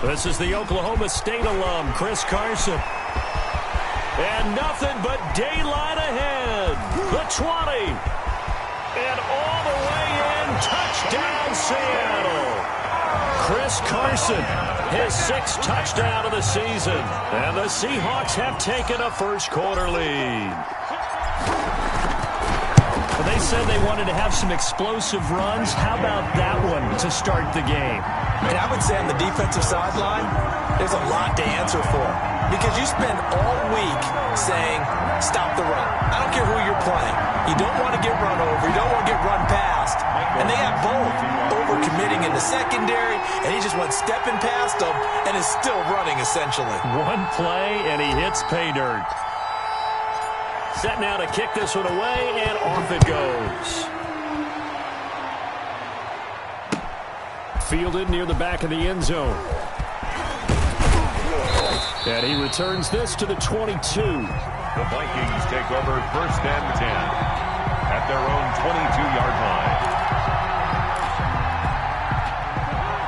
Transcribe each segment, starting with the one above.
This is the Oklahoma State alum, Chris Carson. And nothing but daylight ahead. The 20. And all the way in. Touchdown, Seattle. Chris Carson, his 6th touchdown of the season. And the Seahawks have taken a first-quarter lead. Well, they said they wanted to have some explosive runs. How about that one to start the game? And I would say on the defensive sideline, there's a lot to answer for. Because you spend all week saying, stop the run. I don't care who you're playing. You don't want to get run over. You don't want to get run past. And they have both. Over-committing in the secondary, and he just went stepping past them and is still running, essentially. One play, and he hits pay dirt. Set now to kick this one away, and off it goes. Fielded near the back of the end zone. And he returns this to the 22. The Vikings take over 1st and 10 at their own 22-yard line.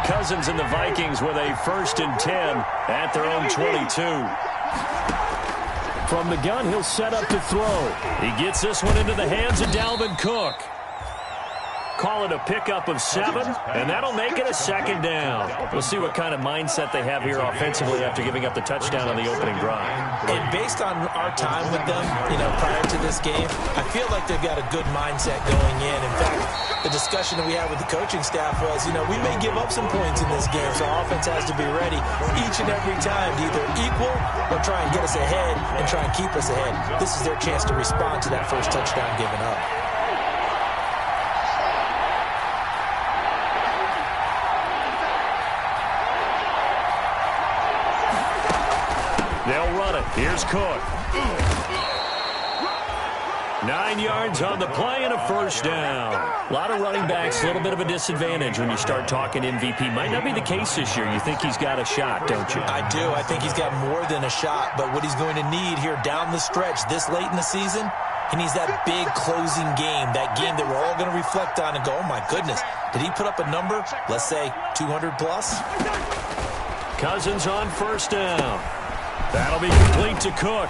Cousins and the Vikings with a 1st and 10 at their own 22. From the gun, he'll set up to throw. He gets this one into the hands of Dalvin Cook. Call it a pickup of 7, and that'll make it a 2nd down. We'll see what kind of mindset they have here offensively after giving up the touchdown on the opening drive. And based on our time with them, prior to this game, I feel like they've got a good mindset going in. In fact, the discussion that we had with the coaching staff was, we may give up some points in this game, so our offense has to be ready each and every time to either equal or try and get us ahead and try and keep us ahead. This is their chance to respond to that first touchdown given up. They'll run it. Here's Cook. 9 yards on the play and a 1st down. A lot of running backs, a little bit of a disadvantage when you start talking MVP. Might not be the case this year. You think he's got a shot, don't you? I do. I think he's got more than a shot. But what he's going to need here down the stretch this late in the season, he needs that big closing game, that game that we're all going to reflect on and go, oh, my goodness, did he put up a number, let's say 200 plus? Cousins on 1st down. That'll be complete to Cook.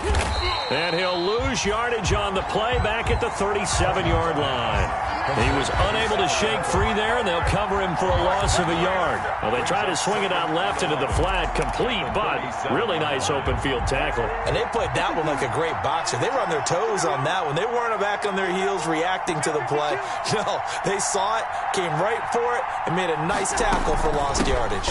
And he'll lose yardage on the play back at the 37-yard line. He was unable to shake free there, and they'll cover him for a loss of a yard. Well, they try to swing it out left into the flat, complete, but really nice open field tackle. And they played that one like a great boxer. They were on their toes on that one. They weren't back on their heels reacting to the play. No, they saw it, came right for it, and made a nice tackle for lost yardage.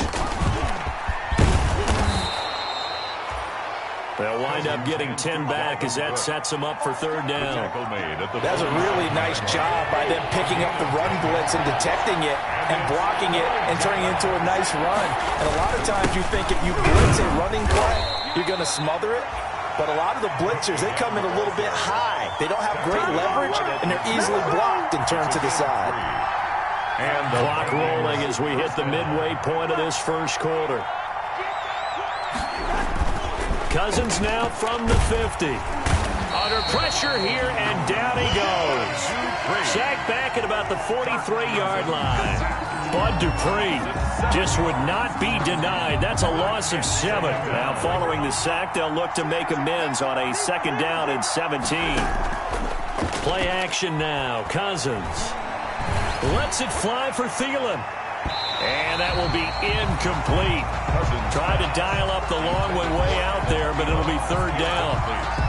They'll wind up getting 10 back as that sets them up for 3rd down. That was a really nice job by them picking up the run blitz and detecting it and blocking it and turning it into a nice run. And a lot of times you think if you blitz a running play, you're going to smother it. But a lot of the blitzers, they come in a little bit high. They don't have great leverage, and they're easily blocked and turned to the side. And the clock rolling as we hit the midway point of this first quarter. Cousins now from the 50. Under pressure here, and down he goes. Sacked back at about the 43-yard line. Bud Dupree just would not be denied. That's a loss of 7. Now following the sack, they'll look to make amends on a 2nd down and 17. Play action now. Cousins lets it fly for Thielen. And that will be incomplete. Tried to dial up the long one way out there, but it'll be 3rd down.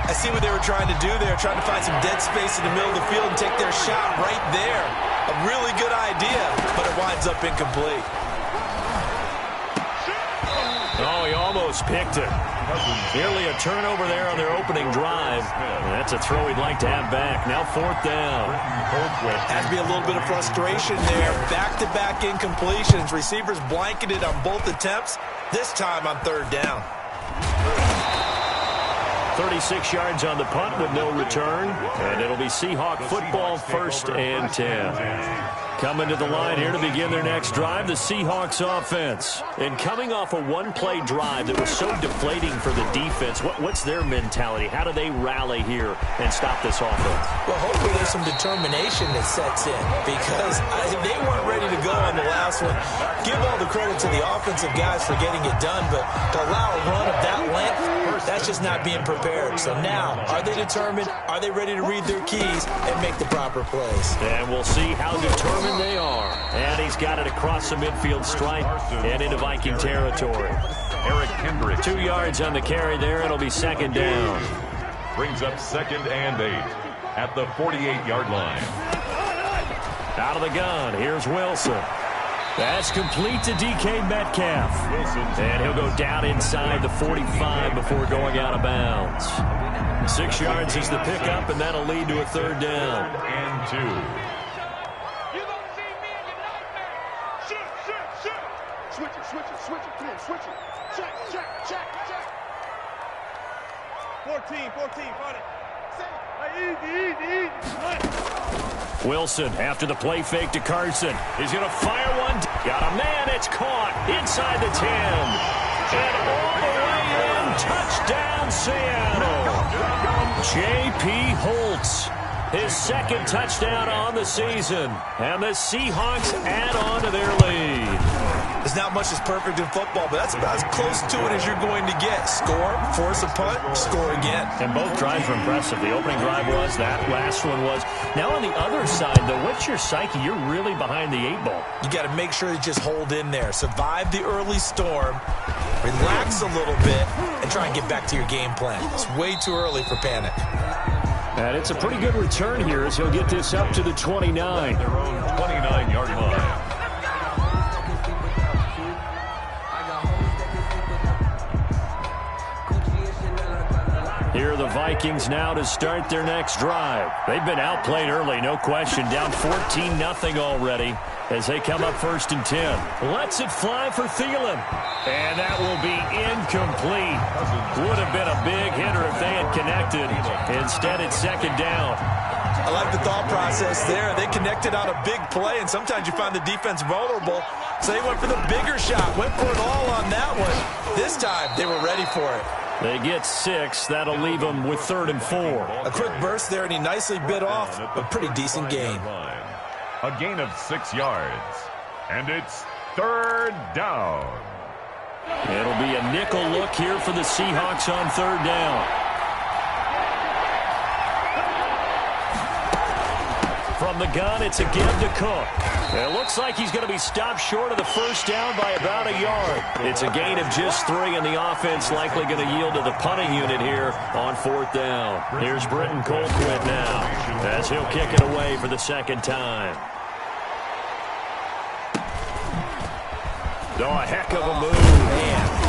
I see what they were trying to do there, trying to find some dead space in the middle of the field and take their shot right there. A really good idea, but it winds up incomplete. Oh, he almost picked it. Nearly a turnover there on their opening drive. That's a throw he'd like to have back. Now 4th down. Has to be a little bit of frustration there. Back-to-back incompletions. Receivers blanketed on both attempts. This time on 3rd down. 36 yards on the punt with no return. And it'll be Seahawk football 1st and 10. Coming to the line here to begin their next drive, the Seahawks offense. And coming off a one-play drive that was so deflating for the defense, what's their mentality? How do they rally here and stop this offense? Well, hopefully there's some determination that sets in because they weren't ready to go on the last one. Give all the credit to the offensive guys for getting it done, but to allow a run of that length, that's just not being prepared. So now, are they determined? Are they ready to read their keys and make the proper plays? And we'll see how determined they are. And he's got it across the midfield stripe and into Viking territory. Eric Kendrick. 2 yards on the carry there. It'll be second down. Brings up 2nd and 8 at the 48-yard line. Out of the gun, here's Wilson. That's complete to DK Metcalf. And he'll go down inside the 45 before going out of bounds. 6 yards is the pickup, and that'll lead to a third down. And 2. Switch it, come on, switch it. Check. 14, find it. Easy. Wilson after the play fake to Carson. He's going to fire one. Got a man. It's caught inside the 10. And all the way in. Touchdown, Seattle. J.P. Holtz. His second touchdown on the season. And the Seahawks add on to their lead. There's not much that's perfect in football, but that's about as close to it as you're going to get. Score, force a punt, score again. And both drives were impressive. The opening drive was, that last one was. Now on the other side, though, what's your psyche? You're really behind the 8 ball. You got to make sure you just hold in there. Survive the early storm, relax a little bit, and try and get back to your game plan. It's way too early for panic. And it's a pretty good return here as he'll get this up to the 29. Their own 29-yard line. Here are the Vikings now to start their next drive. They've been outplayed early, no question. Down 14-0 already as they come up 1st and 10. Lets it fly for Thielen. And that will be incomplete. Would have been a big hitter if they had connected. Instead, it's 2nd down. I like the thought process there. They connected on a big play, and sometimes you find the defense vulnerable. So they went for the bigger shot, went for it all on that one. This time, they were ready for it. They get 6. That'll leave them with 3rd and 4. A quick burst there, and he nicely bit off a pretty decent gain. A gain of 6 yards. And it's 3rd down. It'll be a nickel look here for the Seahawks on 3rd down. From the gun, it's a give to Cook. It looks like he's going to be stopped short of the 1st down by about a yard. It's a gain of just 3, and the offense likely going to yield to the punting unit here on 4th down. Here's Britton Colquitt now as he'll kick it away for the 2nd time. Oh, a heck of a move. Man.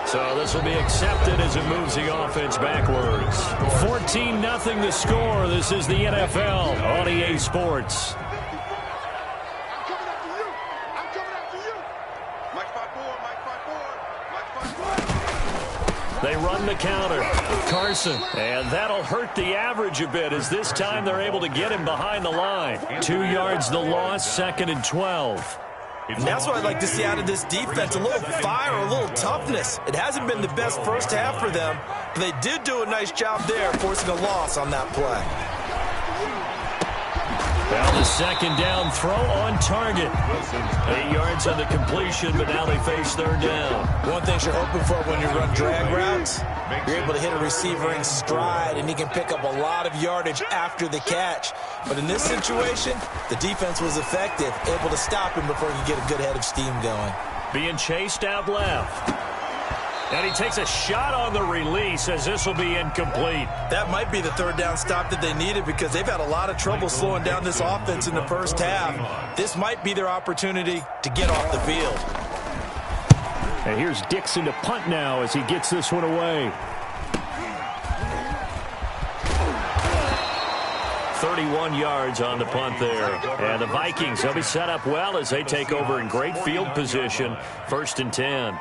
So this will be accepted as it moves the offense backwards. 14-0 the score. This is the NFL on EA Sports. They run the counter. Carson. And that'll hurt the average a bit as this time they're able to get him behind the line. 2 yards the loss, 2nd and 12. And that's what I'd like to see out of this defense, a little fire, a little toughness. It hasn't been the best first half for them, but they did do a nice job there, forcing a loss on that play. Well, the 2nd down throw on target. 8 yards on the completion, but now they face 3rd down. One thing you're hoping for when you run drag routes, you're able to hit a receiver in stride, and he can pick up a lot of yardage after the catch. But in this situation, the defense was effective, able to stop him before he could get a good head of steam going. Being chased out left. And he takes a shot on the release as this will be incomplete. That might be the 3rd down stop that they needed because they've had a lot of trouble slowing down this offense in the first half. This might be their opportunity to get off the field. And here's Dixon to punt now as he gets this one away. 31 yards on the punt there. And the Vikings, they'll be set up well as they take over in great field position. 1st and 10.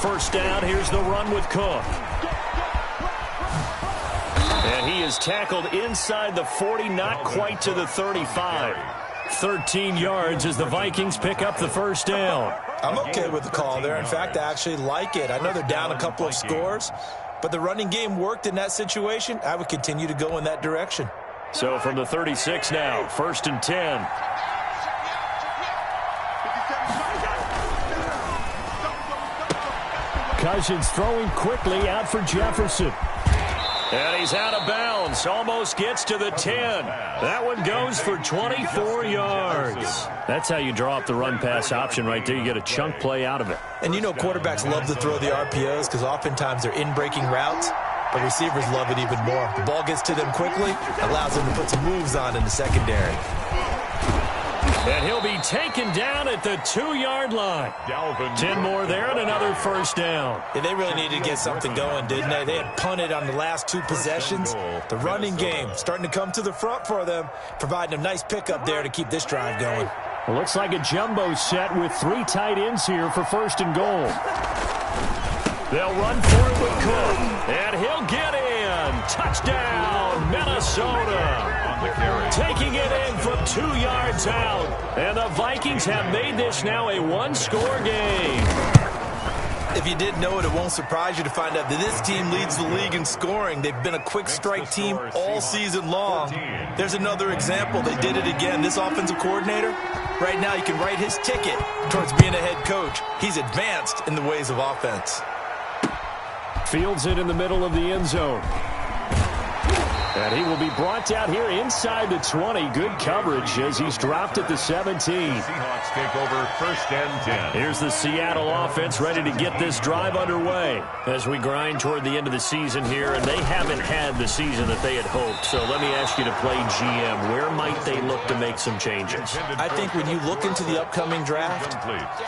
first down. Here's the run with Cook. And he is tackled inside the 40, not quite to the 35. 13 yards as the Vikings pick up the first down. I'm okay with the call there. In fact, I actually like it. I know they're down a couple of scores, but the running game worked in that situation. I would continue to go in that direction. So from the 36 now, 1st and 10. Cousins throwing quickly out for Jefferson. And he's out of bounds. Almost gets to the 10. That one goes for 24 yards. That's how you draw up the run-pass option right there. You get a chunk play out of it. And you know quarterbacks love to throw the RPOs because oftentimes they're in-breaking routes. But receivers love it even more. The ball gets to them quickly, allows them to put some moves on in the secondary. And he'll be taken down at the 2-yard line. 10 more there and another first down. Yeah, they really needed to get something going, didn't they? They had punted on the last 2 possessions. The running game starting to come to the front for them, providing a nice pickup there to keep this drive going. Well, looks like a jumbo set with 3 tight ends here for 1st and goal. They'll run for it with Cook, and he'll get in. Touchdown, Minnesota. Taking it in from 2 yards out. And the Vikings have made this now a 1-score game. If you didn't know it, it won't surprise you to find out that this team leads the league in scoring. They've been a quick strike team all season long. There's another example. They did it again. This offensive coordinator, right now you can write his ticket towards being a head coach. He's advanced in the ways of offense. Fields it in the middle of the end zone. And he will be brought down here inside the 20. Good coverage as he's dropped at the 17. Seahawks take over 1st and 10. Here's the Seattle offense ready to get this drive underway as we grind toward the end of the season here, and they haven't had the season that they had hoped. So let me ask you to play GM. Where might they look to make some changes? I think when you look into the upcoming draft,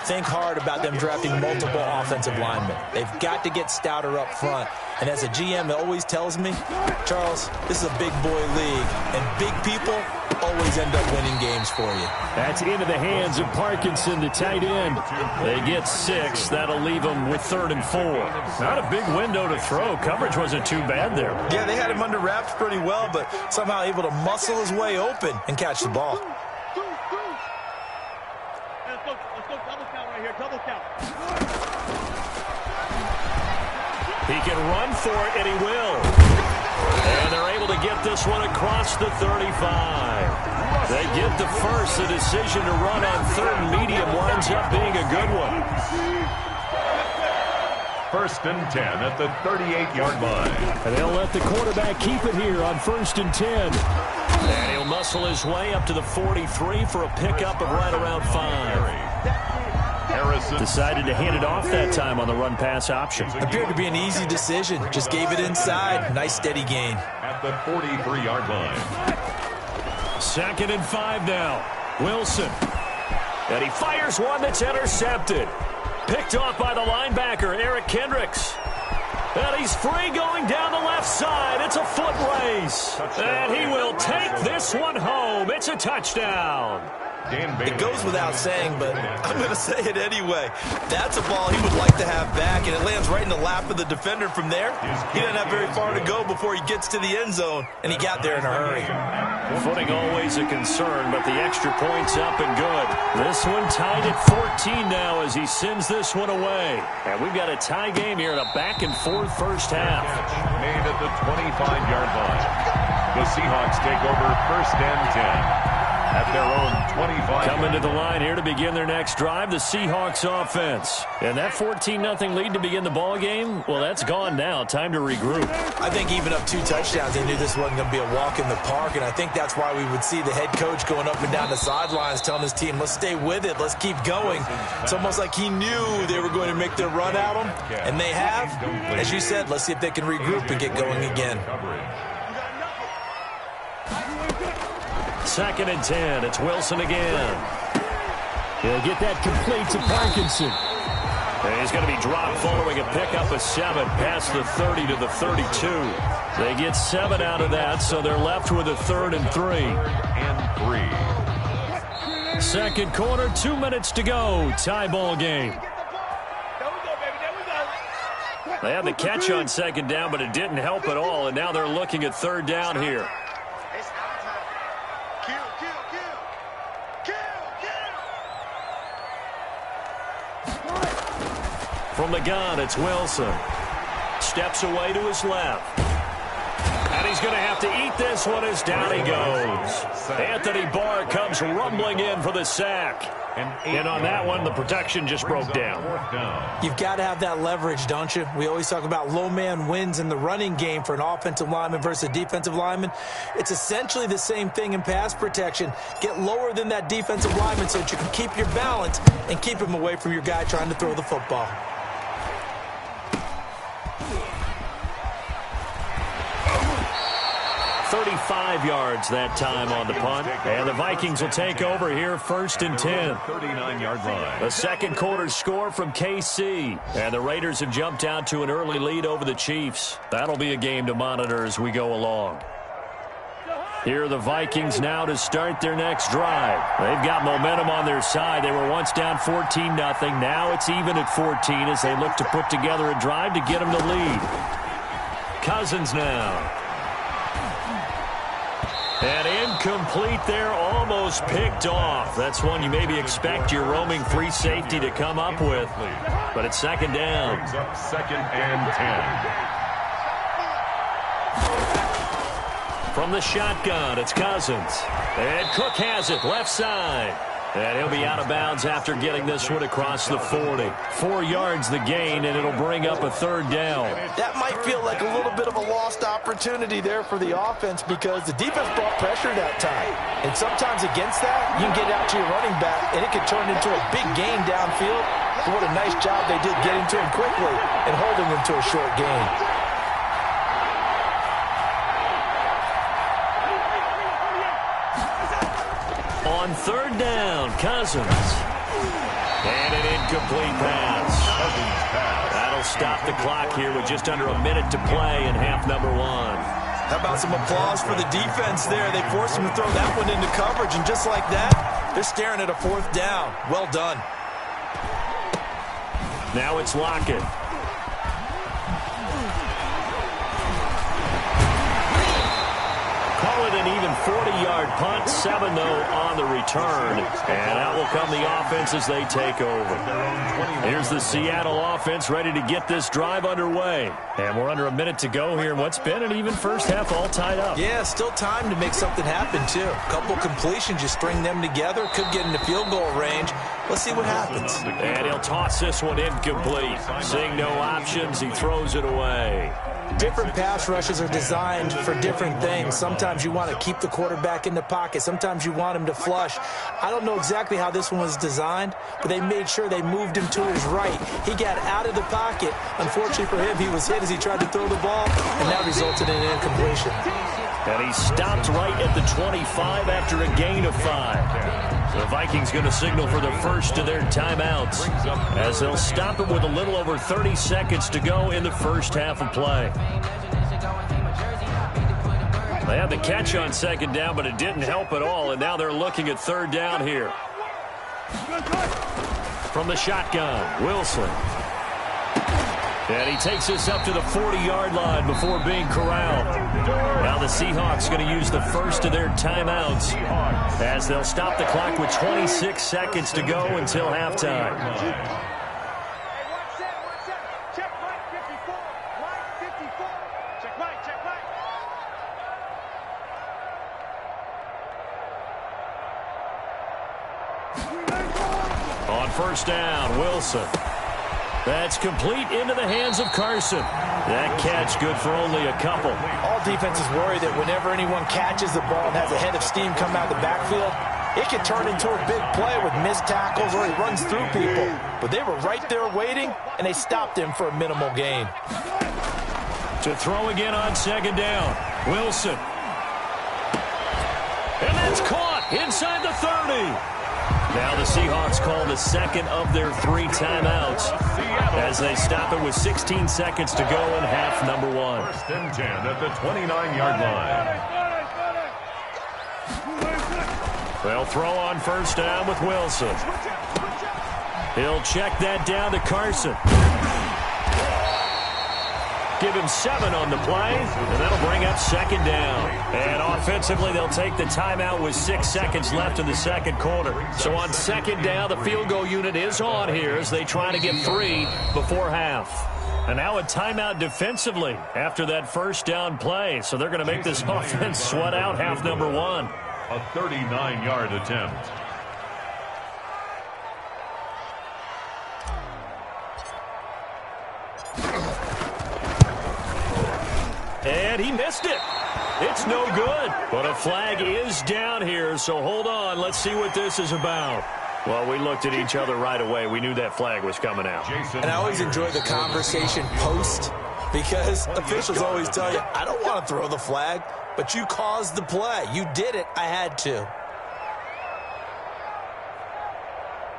think hard about them drafting multiple offensive linemen. They've got to get stouter up front. And as a GM, it always tells me, Charles, this is a big boy league, and big people always end up winning games for you. That's into the hands of Parkinson, the tight end. They get 6. That'll leave them with 3rd and 4. Not a big window to throw. Coverage wasn't too bad there. Yeah, they had him under wraps pretty well, but somehow able to muscle his way open and catch the ball. Let's go double count right here, double count. He can run for it, and he will. And they're able to get this one across the 35. They get the first. The decision to run on 3rd and medium winds up being a good one. 1st and 10 at the 38-yard line. And they'll let the quarterback keep it here on 1st and 10. And he'll muscle his way up to the 43 for a pickup of right around 5. Decided to hand it off that time on the run-pass option. Appeared to be an easy decision. Just gave it inside. Nice steady gain. At the 43-yard line. 2nd and 5 now. Wilson. And he fires one that's intercepted. Picked off by the linebacker, Eric Kendricks. And he's free going down the left side. It's a foot race. And he will take this one home. It's a touchdown. It goes without saying, but I'm going to say it anyway. That's a ball he would like to have back, and it lands right in the lap of the defender from there. He didn't have very far to go before he gets to the end zone, and he got there in a hurry. Footing always a concern, but the extra point's up and good. This one tied at 14 now as he sends this one away. And we've got a tie game here in a back-and-forth first half. Made at the 25-yard line. The Seahawks take over 1st and 10. At their own 25. Coming to the line here to begin their next drive, the Seahawks offense. And that 14-0 lead to begin the ball game, well, that's gone now. Time to regroup. I think even up 2 touchdowns, they knew this wasn't going to be a walk in the park, and I think that's why we would see the head coach going up and down the sidelines telling his team, let's stay with it, let's keep going. It's almost like he knew they were going to make their run at him, and they have. As you said, let's see if they can regroup and get going again. 2nd and 10. It's Wilson again. He'll get that complete to Parkinson. And he's going to be dropped following a pickup of 7 past the 30 to the 32. They get 7 out of that, so they're left with a 3rd and 3. And 3. 2nd quarter, 2 minutes to go. Tie ball game. There we go, baby. There we go. They had the catch on second down, but it didn't help at all, and now they're looking at third down here. It's our time. Kill, kill, kill. Kill, kill. From the gun, it's Wilson. Steps away to his left. And he's going to have to eat this one as down he goes. Anthony Barr comes rumbling in for the sack. And on that one, the protection just broke down. You've got to have that leverage, don't you? We always talk about low man wins in the running game for an offensive lineman versus a defensive lineman. It's essentially the same thing in pass protection. Get lower than that defensive lineman so that you can keep your balance and keep him away from your guy trying to throw the football. 35 yards that time on the punt. And the Vikings will take over here first and 10. 39-yard line. The second quarter score from KC. And the Raiders have jumped out to an early lead over the Chiefs. That'll be a game to monitor as we go along. Here are the Vikings now to start their next drive. They've got momentum on their side. They were once down 14-0. Now it's even at 14 as they look to put together a drive to get them the lead. Cousins now. And incomplete there, almost picked off. That's one you maybe expect your roaming free safety to come up with. But it's second down. Brings up second and 10. From the shotgun, it's Cousins. And Cook has it, left side. And he'll be out of bounds after getting this one across the 40. 4 yards the gain, and it'll bring up a third down. That might feel like a little bit of a lost opportunity there for the offense because the defense brought pressure that time. And sometimes against that, you can get out to your running back, and it could turn into a big gain downfield. But what a nice job they did getting to him quickly and holding him to a short gain. On third down, Cousins. And an incomplete pass. That'll stop the clock here with just under a minute to play in half number one. How about some applause for the defense there? They forced him to throw that one into coverage, and just like that, they're staring at a fourth down. Well done. Now it's Lockett. Call it an even 40-yard punt, 7 though on the return. And out will come the offense as they take over. Here's the Seattle offense ready to get this drive underway. And we're under a minute to go here in what's been an even first half all tied up. Yeah, still time to make something happen, too. A couple completions, you string them together, could get into field goal range. Let's see what happens. And he'll toss this one incomplete. Seeing no options, he throws it away. Different pass rushes are designed for different things. Sometimes you want to keep the quarterback in the pocket. Sometimes you want him to flush. I don't know exactly how this one was designed, but they made sure they moved him to his right. He got out of the pocket. Unfortunately for him, he was hit as he tried to throw the ball, and that resulted in an incompletion. And he stopped right at the 25 after a gain of 5. The Vikings going to signal for the first of their timeouts as they'll stop it with a little over 30 seconds to go in the first half of play. They had the catch on second down, but it didn't help at all, and now they're looking at third down here. From the shotgun, Wilson. And he takes this up to the 40-yard line before being corralled. Now the Seahawks going to use the first of their timeouts as they'll stop the clock with 26 seconds to go until halftime. Check Mike 54. Mike 54. Check Mike, check Mike. On first down, Wilson. That's complete into the hands of Carson. That catch good for only a couple. All defenses worry that whenever anyone catches the ball and has a head of steam come out of the backfield, it can turn into a big play with missed tackles or he runs through people. But they were right there waiting, and they stopped him for a minimal gain. To throw again on second down, Wilson. And that's caught inside the 30. Now the Seahawks call the second of their 3 timeouts as they stop it with 16 seconds to go in half number one. First and 10 at the 29-yard line. They'll throw on first down with Wilson. He'll check that down to Carson. give him 7 on the play, and that'll bring up second down. And offensively, they'll take the timeout with 6 seconds left in the second quarter. So on second down, the field goal unit is on here as they try to get 3 before half. And now a timeout defensively after that first down play. So they're going to make this offense sweat out half number 1. A 39-yard attempt. And he missed it. It's no good. But a flag is down here, so hold on. Let's see what this is about. Well, we looked at each other right away. We knew that flag was coming out. And I always enjoy the conversation post because officials always tell you, I don't want to throw the flag, but you caused the play. You did it. I had to.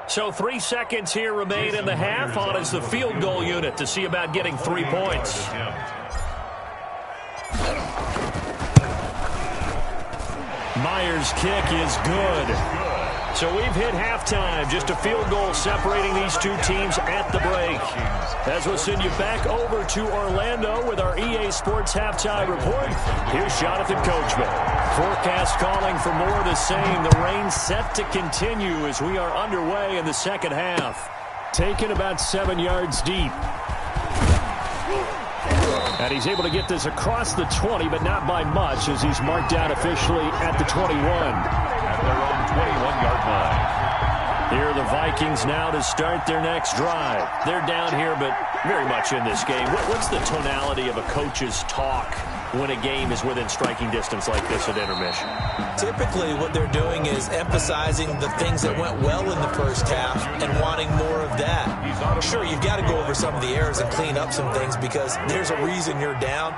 So 3 seconds here remain in the half. On is the field goal unit to see about getting 3 points. Myers' kick is good. So we've hit halftime. Just a field goal separating these two teams at the break. As we'll send you back over to Orlando with our EA Sports halftime report, here's Jonathan Coachman. Forecast calling for more of the same. The rain set to continue as we are underway in the second half. Taken about 7 yards deep. And he's able to get this across the 20, but not by much as he's marked down officially at the 21. At their own 21-yard line. Here are the Vikings now to start their next drive. They're down here, but very much in this game. What's the tonality of a coach's talk when a game is within striking distance like this at intermission? Typically, what they're doing is emphasizing the things that went well in the first half and wanting more of that. Sure, you've got to go over some of the errors and clean up some things because there's a reason you're down.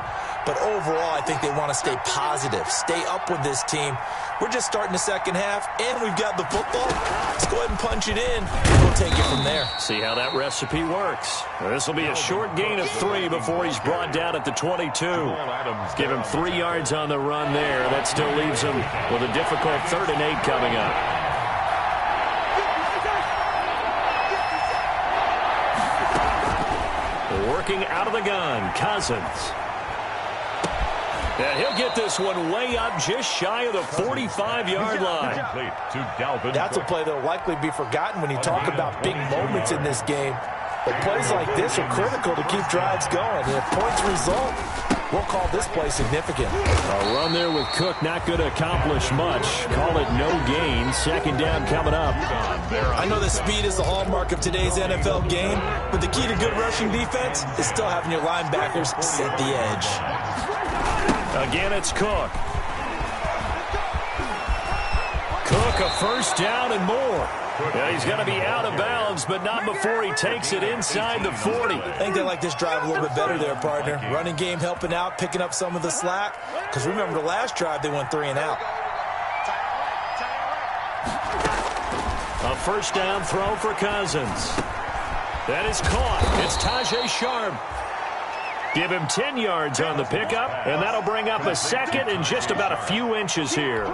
But overall, I think they want to stay positive, stay up with this team. We're just starting the second half, and we've got the football. Let's go ahead and punch it in, and we'll take it from there. See how that recipe works. This will be a short gain of 3 before he's brought down at the 22. Give him 3 yards on the run there. That still leaves him with a difficult 3rd and 8 coming up. Working out of the gun, Cousins. And he'll get this one way up just shy of the 45-yard line. That's a play that will likely be forgotten when you talk about big moments in this game. But plays like this are critical to keep drives going. And if points result, we'll call this play significant. A run there with Cook not going to accomplish much. Call it no gain. Second down coming up. I know that speed is the hallmark of today's NFL game, but the key to good rushing defense is still having your linebackers set the edge. Again, it's Cook. Cook, a first down and more. Yeah, he's going to be out of bounds, but not before he takes it inside the 40. I think they like this drive a little bit better there, partner. Running game helping out, picking up some of the slack. Because remember, the last drive, they went 3 and out. A first down throw for Cousins. That is caught. It's Tajay Sharp. Give him 10 yards on the pickup, and that'll bring up a second and just about a few inches here.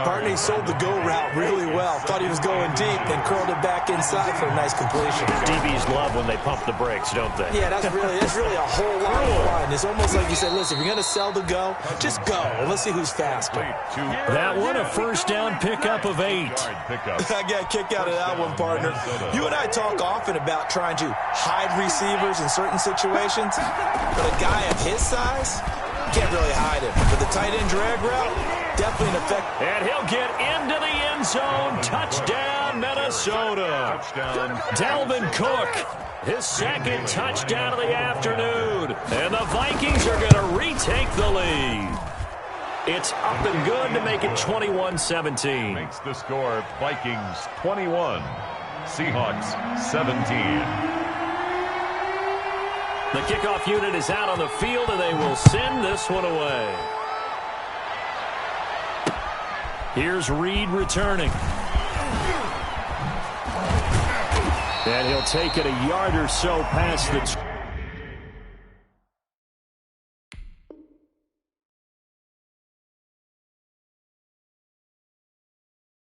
Partney sold the go route really well. Thought he was going deep, then curled it back inside for a nice completion. DBs love when they pump the brakes, don't they? Yeah, that's really a whole lot of fun. It's almost like you said, listen, if you're going to sell the go, just go, and let's see who's faster. That one, a first down pickup of 8. I got a kick out of that one, partner. You and I talk often about trying to hide receivers in certain situations, but a guy of his size, you can't really hide him. But the tight end drag route, definitely an effect. And he'll get into the end zone. Touchdown, Minnesota. Dalvin Cook, his second touchdown of the afternoon. And the Vikings are going to retake the lead. It's up and good to make it 21-17. Makes the score Vikings 21, Seahawks 17. The kickoff unit is out on the field, and they will send this one away. Here's Reed returning. And he'll take it a yard or so past the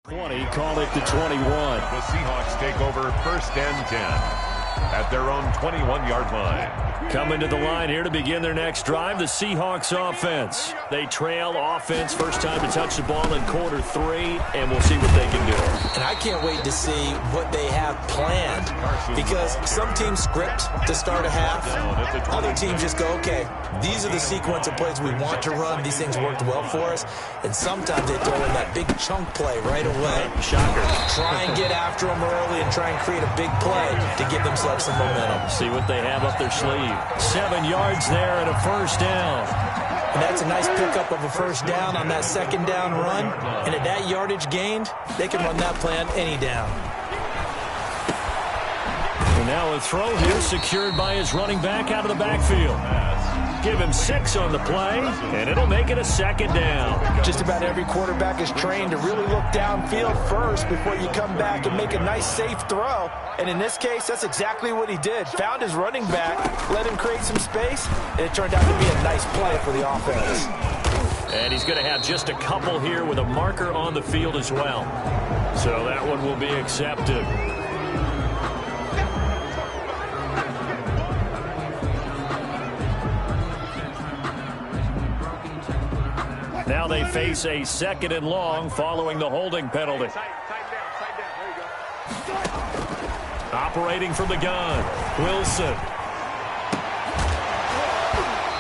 20, call it the 21. The Seahawks take over 1st and 10. at their own 21-yard line. Coming to the line here to begin their next drive, the Seahawks offense. They trail offense, first time to touch the ball in quarter 3, and we'll see what they can do. And I can't wait to see what they have planned, because some teams script to start a half. Other teams just go, okay, these are the sequence of plays we want to run. These things worked well for us. And sometimes they throw in that big chunk play right away. Shocker. Try and get after them early and try and create a big play to give themselves some momentum. See what they have up their sleeve. 7 yards there and a first down. And that's a nice pickup of a first down on that second down run. And at that yardage gained, they can run that play on any down. And now a throw here secured by his running back out of the backfield. Give him 6 on the play, and it'll make it a second down. Just about every quarterback is trained to really look downfield first before you come back and make a nice, safe throw. And in this case, that's exactly what he did. Found his running back, let him create some space, and it turned out to be a nice play for the offense. And he's going to have just a couple here with a marker on the field as well. So that one will be accepted. Now they face a 2nd and long following the holding penalty. Operating from the gun, Wilson.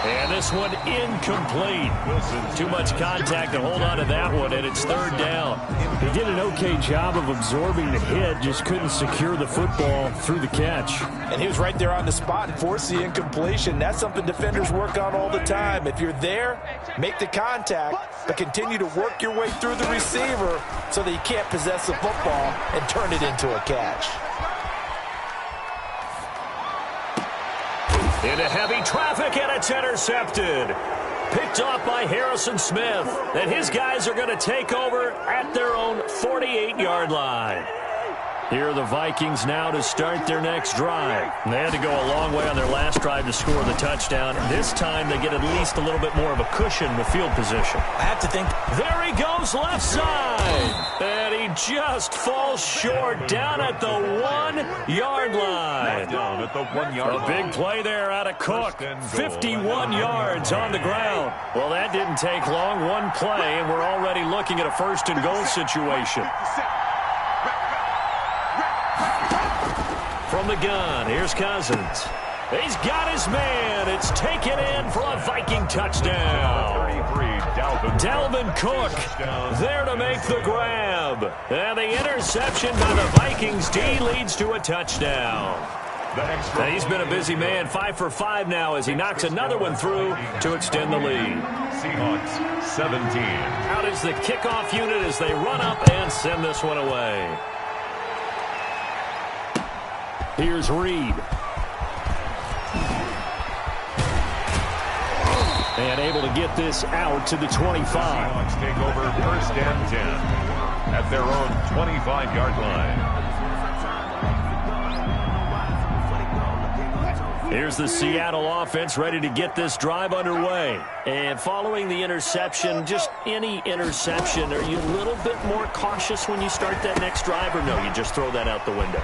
And this one incomplete. Too much contact to hold on to that one, and it's 3rd down. He did an okay job of absorbing the hit, just couldn't secure the football through the catch. And he was right there on the spot and forced the incompletion. That's something defenders work on all the time. If you're there, make the contact, but continue to work your way through the receiver so that you can't possess the football and turn it into a catch. Into heavy traffic, and it's intercepted. Picked off by Harrison Smith. And his guys are going to take over at their own 48-yard line. Here are the Vikings now to start their next drive. And they had to go a long way on their last drive to score the touchdown. This time they get at least a little bit more of a cushion with field position. I have to think. There he goes, left side. And he just falls short down at the 1-yard line. Down at the 1-yard line. A big play there out of Cook. 51 yards on the ground. Well, that didn't take long. One play, and we're already looking at a 1st and goal situation. From the gun, here's Cousins. He's got his man. It's taken in for a Viking touchdown. 33, Dalvin Cook there to make the grab. And the interception by the Vikings D leads to a touchdown. And he's been a busy man, 5 for 5 now as he knocks another one through to extend the lead. Seahawks 17. Out is the kickoff unit as they run up and send this one away. Here's Reed. And able to get this out to the 25. Seahawks take over 1st and 10 at their own 25-yard line. Here's the Seattle offense ready to get this drive underway. And following the interception, just any interception, are you a little bit more cautious when you start that next drive, or no, you just throw that out the window?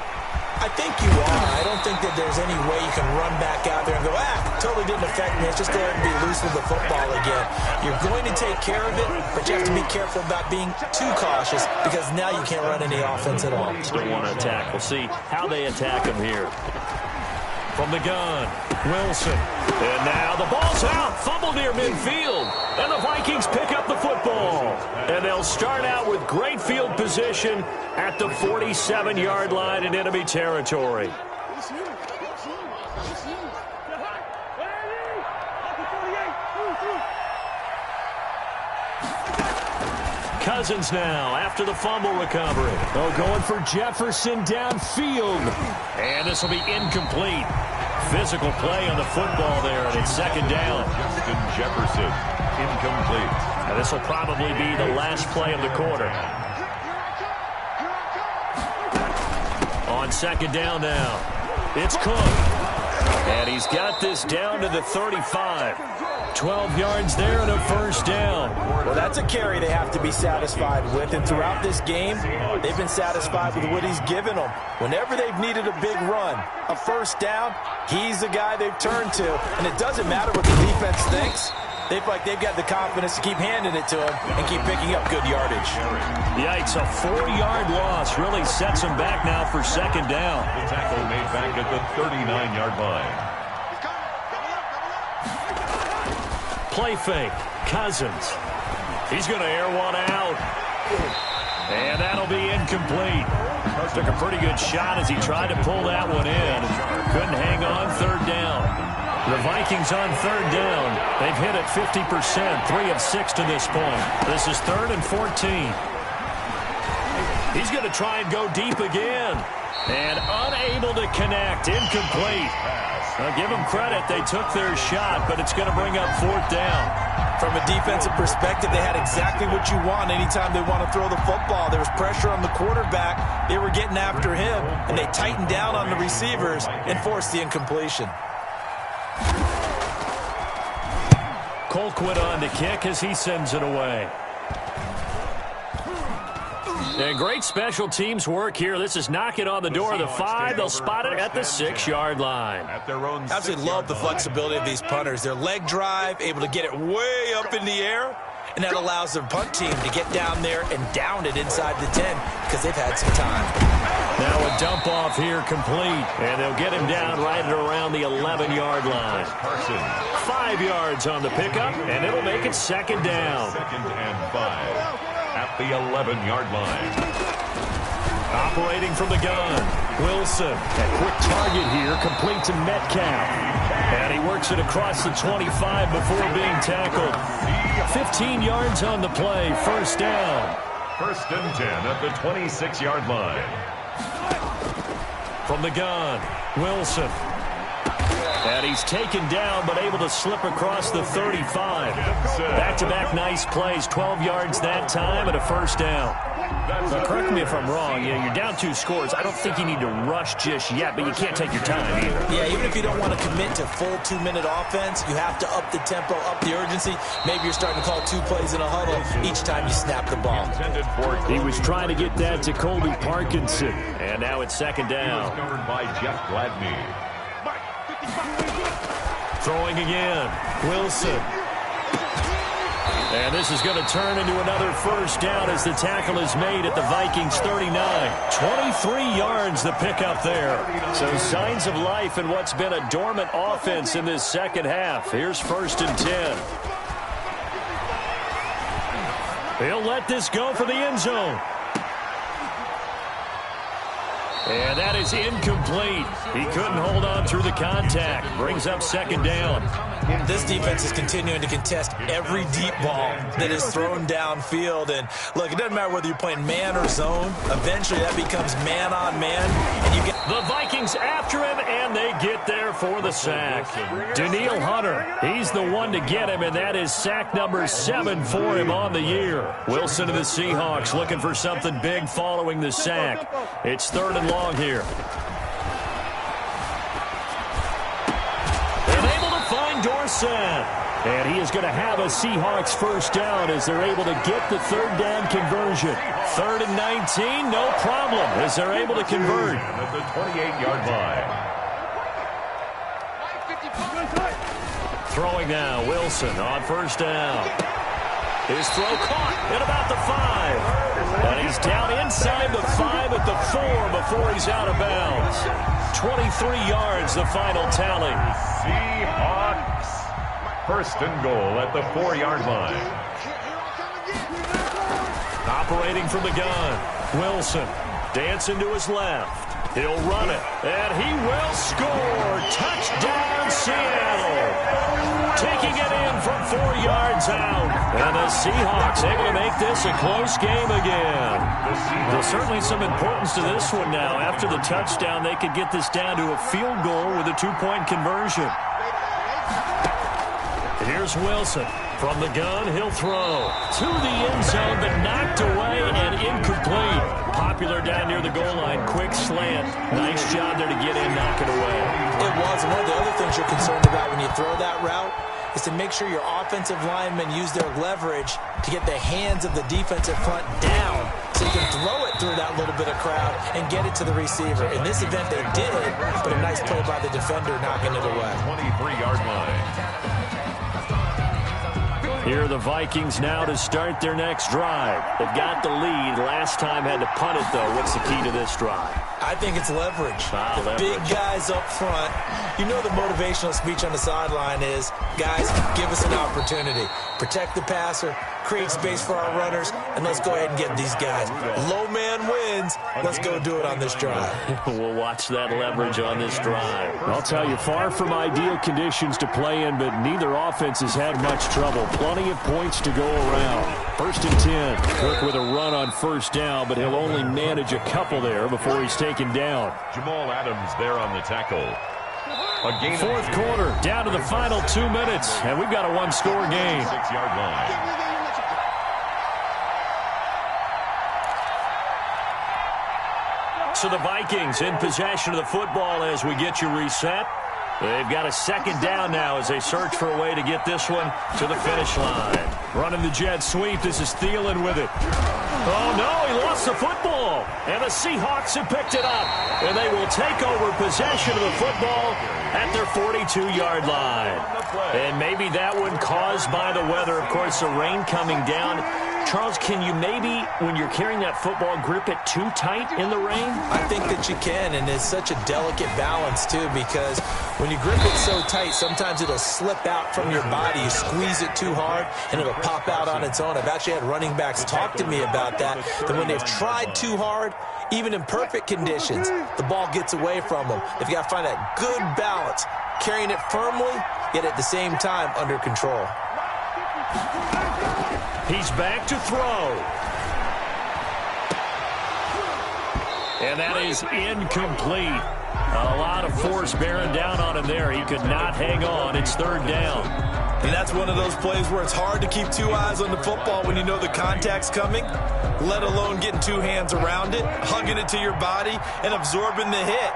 I think you are. I don't think that there's any way you can run back out there and go, totally didn't affect me. Let's just go ahead and be loose with the football again. You're going to take care of it, but you have to be careful about being too cautious because now you can't run any offense at all. Still want to attack. We'll see how they attack him here. From the gun, Wilson. And now the ball's out. Fumble near midfield. And the Vikings pick up the football. And they'll start out with great field position at the 47-yard line in enemy territory. Cousins now after the fumble recovery. Oh, going for Jefferson downfield. And this will be incomplete. Physical play on the football there, and it's 2nd down. Justin Jefferson, incomplete. And this will probably be the last play of the quarter. On 2nd down now, it's Cook. And he's got this down to the 35. 12 yards there and a first down. Well, that's a carry they have to be satisfied with, and throughout this game, they've been satisfied with what he's given them. Whenever they've needed a big run, a first down, he's the guy they've turned to, and it doesn't matter what the defense thinks. They feel like they've got the confidence to keep handing it to him and keep picking up good yardage. Yikes, a 4-yard loss really sets him back now for second down. The tackle made back at the 39-yard line. Play fake. Cousins. He's going to air one out. And that'll be incomplete. Took a pretty good shot as he tried to pull that one in. Couldn't hang on. Third down. The Vikings on third down. They've hit it 50%. 3 of 6 to this point. This is 3rd and 14. He's going to try and go deep again. And unable to connect. Incomplete. Now, give them credit. They took their shot, but it's going to bring up 4th down. From a defensive perspective, they had exactly what you want anytime they want to throw the football. There was pressure on the quarterback. They were getting after him, and they tightened down on the receivers and forced the incompletion. Colquitt on to kick as he sends it away. And great special teams work here. This is knocking on the door of the 5. They'll spot it at the 6-yard line. Absolutely love the flexibility of these punters. Their leg drive, able to get it way up in the air, and that allows their punt team to get down there and down it inside the 10 because they've had some time. Now a dump off here complete, and they'll get him down right at around the 11-yard line. 5 yards on the pickup, and it'll make it second down. 2nd and 5 at the 11-yard line. Operating from the gun, Wilson. A quick target here, complete to Metcalf. And he works it across the 25 before being tackled. 15 yards on the play, first down. 1st and 10 at the 26-yard line. From the gun, Wilson. And he's taken down, but able to slip across the 35. Back-to-back nice plays, 12 yards that time, and a first down. Now, correct me if I'm wrong. You're down 2 scores. I don't think you need to rush just yet, but you can't take your time either. Yeah, even if you don't want to commit to full 2-minute offense, you have to up the tempo, up the urgency. Maybe you're starting to call 2 plays in a huddle each time you snap the ball. He was trying to get that to Colby Parkinson. And now it's second down. Covered by Jeff Gladney. Throwing again, Wilson. And this is going to turn into another first down as the tackle is made at the Vikings 39. 23 yards the pickup there. So signs of life in what's been a dormant offense in this second half. Here's 1st and 10. He'll let this go for the end zone. And that is incomplete. He couldn't hold on through the contact. Brings up second down. This defense is continuing to contest every deep ball that is thrown downfield. And, look, it doesn't matter whether you're playing man or zone. Eventually, that becomes man-on-man. And you get the Vikings after him, and they get there for the sack. Danielle Hunter, he's the one to get him, and that is sack number 7 for him on the year. Wilson and the Seahawks looking for something big following the sack. It's 3rd and long here. And able to find Dorsett. And he is going to have a Seahawks first down as they're able to get the 3rd down conversion. 3rd and 19, no problem, as they're able to convert. At the 28-yard line. Throwing now, Wilson on first down. His throw caught at about the 5. And he's down inside the 5 at the 4 before he's out of bounds. 23 yards, the final tally. Seahawks. 1st and goal at the 4-yard line. Operating from the gun, Wilson dancing to his left. He'll run it, and he will score. Touchdown, Seattle. Taking it in from 4 yards out. And the Seahawks able to make this a close game again. There's certainly some importance to this one now. After the touchdown, they could get this down to a field goal with a 2-point conversion. Here's Wilson. From the gun, he'll throw to the end zone, but knocked away and incomplete. Popular down near the goal line. Quick slant. Nice job there to get in, knock it away. It was. And one of the other things you're concerned about when you throw that route is to make sure your offensive linemen use their leverage to get the hands of the defensive front down so you can throw it through that little bit of crowd and get it to the receiver. In this event, they did, but a nice play by the defender knocking it away. 23-yard line. Here are the Vikings now to start their next drive. They've got the lead. Last time had to punt it, though. What's the key to this drive? I think it's leverage. Leverage. Big guys up front. You know the motivational speech on the sideline is, guys, give us an opportunity. Protect the passer, create space for our runners, and let's go ahead and get these guys. Low man wins. Let's go do it on this drive. We'll watch that leverage on this drive. I'll tell you, far from ideal conditions to play in, but neither offense has had much trouble. Plenty of points to go around. 1st and 10. Cook with a run on first down, but he'll only manage a couple there before he's taken down. Jamal Adams there on the tackle. Fourth quarter, down to the final 2 minutes, and we've got a one-score game. 6-yard line. So the Vikings in possession of the football as we get you reset. They've got a second down now as they search for a way to get this one to the finish line. Running the jet sweep. This is Thielen with it. Oh, no, he lost the football. And the Seahawks have picked it up. And they will take over possession of the football at their 42-yard line. And maybe that one caused by the weather. Of course, the rain coming down. Charles, can you maybe, when you're carrying that football, grip it too tight in the rain? I think that you can, and it's such a delicate balance, too, because when you grip it so tight, sometimes it'll slip out from your body. You squeeze it too hard, and it'll pop out on its own. I've actually had running backs talk to me about that when they've tried too hard, even in perfect conditions, the ball gets away from them. They've got to find that good balance, carrying it firmly, yet at the same time under control. He's back to throw. And that is incomplete. A lot of force bearing down on him there. He could not hang on. It's third down. And that's one of those plays where it's hard to keep two eyes on the football when you know the contact's coming, let alone getting two hands around it, hugging it to your body, and absorbing the hit,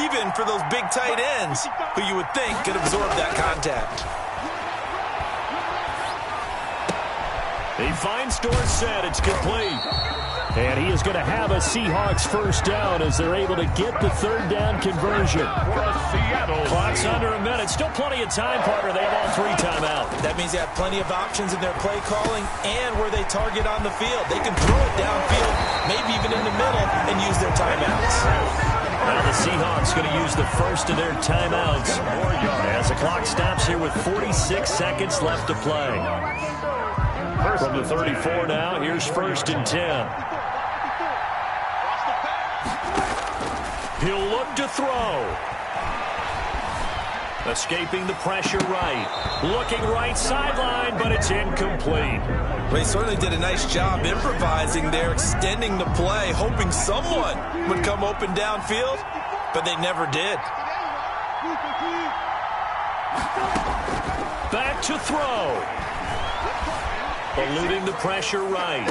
even for those big tight ends who you would think could absorb that contact. He finds Dorsett. It's complete. And he is going to have a Seahawks first down as they're able to get the third down conversion. Clock's under a minute. Still plenty of time, partner. They have all three timeouts. That means they have plenty of options in their play calling and where they target on the field. They can throw it downfield, maybe even in the middle, and use their timeouts. Now the Seahawks going to use the first of their timeouts as the clock stops here with 46 seconds left to play. From the 34 now, here's 1st and 10. He'll look to throw. Escaping the pressure right. Looking right sideline, but it's incomplete. They certainly did a nice job improvising there, extending the play, hoping someone would come open downfield, but they never did. Back to throw. Eluding the pressure right.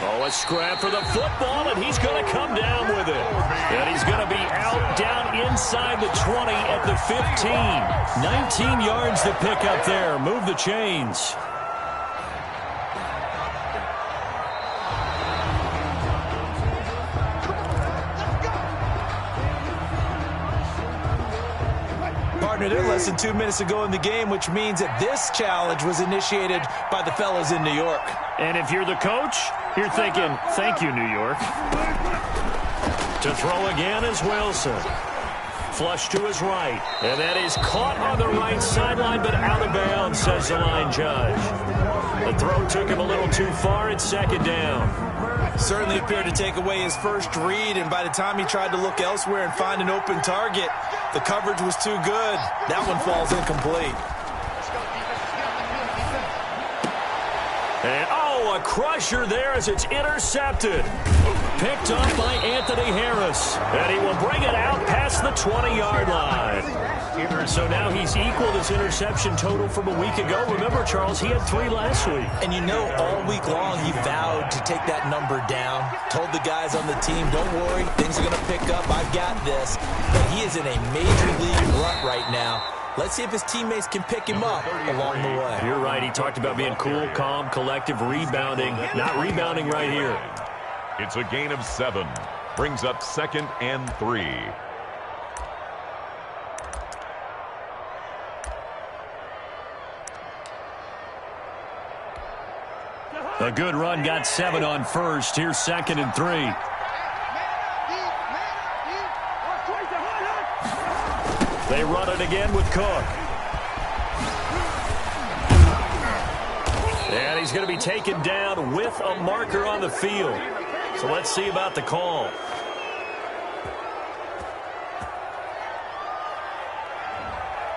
Oh, a scrap for the football, and he's going to come down with it. And he's going to be out down inside the 20 at the 15. 19 yards to pick up there. Move the chains. They're less than 2 minutes to go in the game, which means that this challenge was initiated by the fellas in New York. And if you're the coach, you're thinking, thank you, New York. To throw again is Wilson. Flush to his right. And that is caught on the right sideline, but out of bounds, says the line judge. The throw took him a little too far. It's second down. Certainly appeared to take away his first read, and by the time he tried to look elsewhere and find an open target, the coverage was too good. That one falls incomplete. And, oh, a crusher there as it's intercepted. Picked up by Anthony Harris. And he will bring it out past the 20-yard line. So now he's equaled his interception total from a week ago. Remember, Charles, he had 3 last week. And you know, all week long he vowed to take that number down. Told the guys on the team, don't worry, things are going to pick up. I've got this. But he is in a major league rut right now. Let's see if his teammates can pick him up along the way. You're right. He talked about being cool, calm, collective, rebounding. Not rebounding right here. It's a gain of 7. Brings up 2nd and 3. A good run got 7 on first. Here's 2nd and 3. They run it again with Cook. And he's going to be taken down with a marker on the field. So let's see about the call.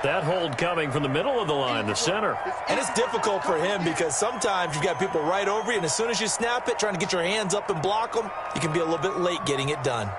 That hold coming from the middle of the line, the center. And it's difficult for him because sometimes you've got people right over you, and as soon as you snap it, trying to get your hands up and block them, you can be a little bit late getting it done.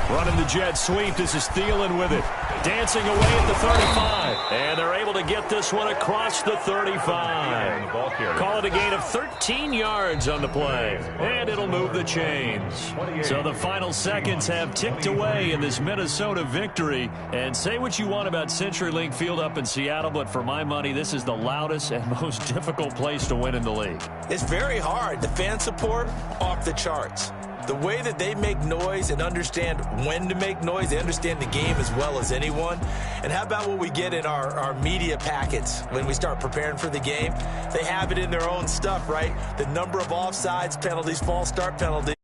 Running the jet sweep. This is Thielen with it. Dancing away at the 35. And they're able to get this one across the 35. Call it a gain of 13 yards on the play. And it'll move the chains. So the final seconds have ticked away in this Minnesota victory. And say what you want about CenturyLink Field up in Seattle, but for my money, this is the loudest and most difficult place to win in the league. It's very hard. The fan support, off the charts. The way that they make noise and understand when to make noise, they understand the game as well as anyone. And how about what we get in our media packets when we start preparing for the game? They have it in their own stuff, right? The number of offsides penalties, false start penalties.